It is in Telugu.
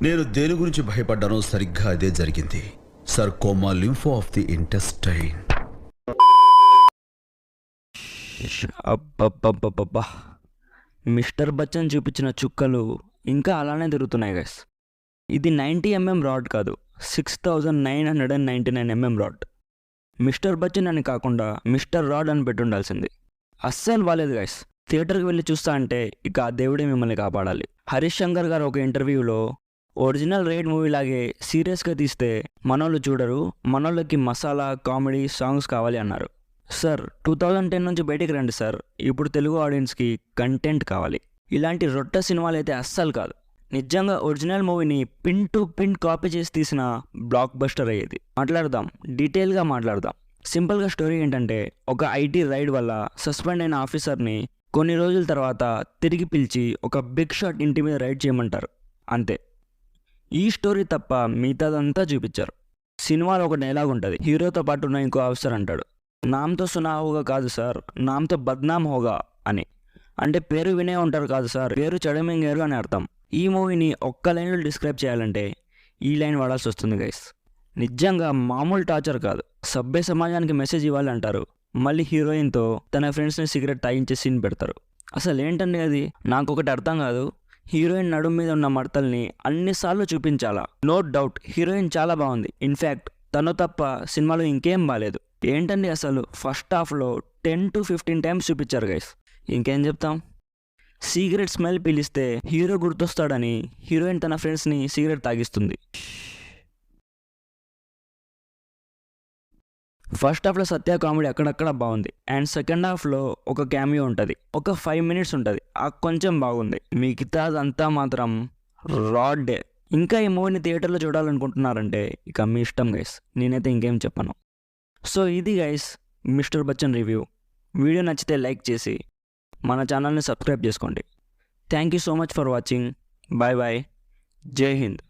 నేను దేని గురించి భయపడ్డానో సరిగ్గా అదే జరిగింది. Sarcoma lympho of the intestine. అబ్బబ్బబ్బబ్బా, మిస్టర్ బచ్చన్ చూపించిన చుక్కలు ఇంకా అలానే తిరుగుతున్నాయి గైస్. ఇది 90 mm రాడ్ కాదు, 6999 mm రాడ్. మిస్టర్ బచ్చన్ అని కాకుండా మిస్టర్ రాడ్ అని పెట్టుండాల్సింది. అస్సలు బాలేదు గైస్. థియేటర్కి వెళ్ళి చూస్తా అంటే ఇక ఆ దేవుడే మిమ్మల్ని కాపాడాలి. హరీష్ శంకర్ గారు ఒక ఇంటర్వ్యూలో ఒరిజినల్ రైడ్ మూవీ లాగే సీరియస్గా తీస్తే మనోళ్ళు చూడరు, మనోళ్ళకి మసాలా కామెడీ సాంగ్స్ కావాలి అన్నారు. సార్ 2010 నుంచి బయటికి రండి సార్, ఇప్పుడు తెలుగు ఆడియన్స్కి కంటెంట్ కావాలి. ఇలాంటి రొట్ట సినిమాలు అయితే అస్సలు కాదు. నిజంగా ఒరిజినల్ మూవీని పిన్ టు పిన్ కాపీ చేసి తీసిన బ్లాక్ బస్టర్ అయ్యేది. మాట్లాడదాం, డీటెయిల్గా మాట్లాడదాం. సింపుల్గా స్టోరీ ఏంటంటే, ఒక ఐటీ రైడ్ వల్ల సస్పెండ్ అయిన ఆఫీసర్ని కొన్ని రోజుల తర్వాత తిరిగి పిలిచి ఒక బిగ్ షాట్ ఇంటి మీద రైడ్ చేయమంటారు, అంతే. ఈ స్టోరీ తప్ప మిగతాదంతా చూపించారు. సినిమాలో ఒక డైలాగ్ ఉంటుంది, హీరోతో పాటు ఉన్న ఇంకో ఆఫీసర్ అంటాడు, నామ్తో సునా హోగా కాదు సార్, నామ్తో బద్నామ్ హోగా అని. అంటే పేరు వినే ఉంటారు కాదు సార్, పేరు చెడమింగారు అని అర్థం. ఈ మూవీని ఒక్క లైన్లో డిస్క్రైబ్ చేయాలంటే ఈ లైన్ వాడాల్సి వస్తుంది గైస్. నిజంగా మామూలు టార్చర్ కాదు. సభ్య సమాజానికి మెసేజ్ ఇవ్వాలి అంటారు, మళ్ళీ హీరోయిన్తో తన ఫ్రెండ్స్ని సిగరెట్ తాగించే సీన్ పెడతారు. అసలు ఏంటండి అది? నాకు ఒకటి అర్థం కాదు. హీరోయిన్ నడుము మీద ఉన్న మడతల్ని అన్నిసార్లు చూపించాలా? నో డౌట్ హీరోయిన్ చాలా బాగుంది. ఇన్ఫ్యాక్ట్ తను తప్ప సినిమాలో ఇంకేం బాగాలేదు. ఏంటండి అసలు ఫస్ట్ హాఫ్లో 10 to 15 టైమ్స్ చూపించారు గైస్. ఇంకేం చెప్తాం? సిగరెట్ స్మెల్ పీలిస్తే హీరో గుర్తొస్తాడని హీరోయిన్ తన ఫ్రెండ్స్ని సిగరెట్ తాగిస్తుంది. ఫస్ట్ హాఫ్లో సత్య కామెడీ అక్కడక్కడ బాగుంది, అండ్ సెకండ్ హాఫ్లో ఒక క్యామియో ఉంటుంది, ఒక 5 minutes ఉంటుంది, ఆ కొంచెం బాగుంది. మిగతాదంతా మాత్రం రాడ్డే. ఇంకా ఈ మూవీని థియేటర్లో చూడాలనుకుంటున్నారంటే ఇక మీ ఇష్టం గైస్, నేనైతే ఇంకేం చెప్పను. సో ఇది guys mister Bachchan review. Video నచ్చితే లైక్ చేసి మన ఛానల్ని సబ్స్క్రైబ్ చేసుకోండి. Thank you so much for watching. Bye bye. జై హింద్.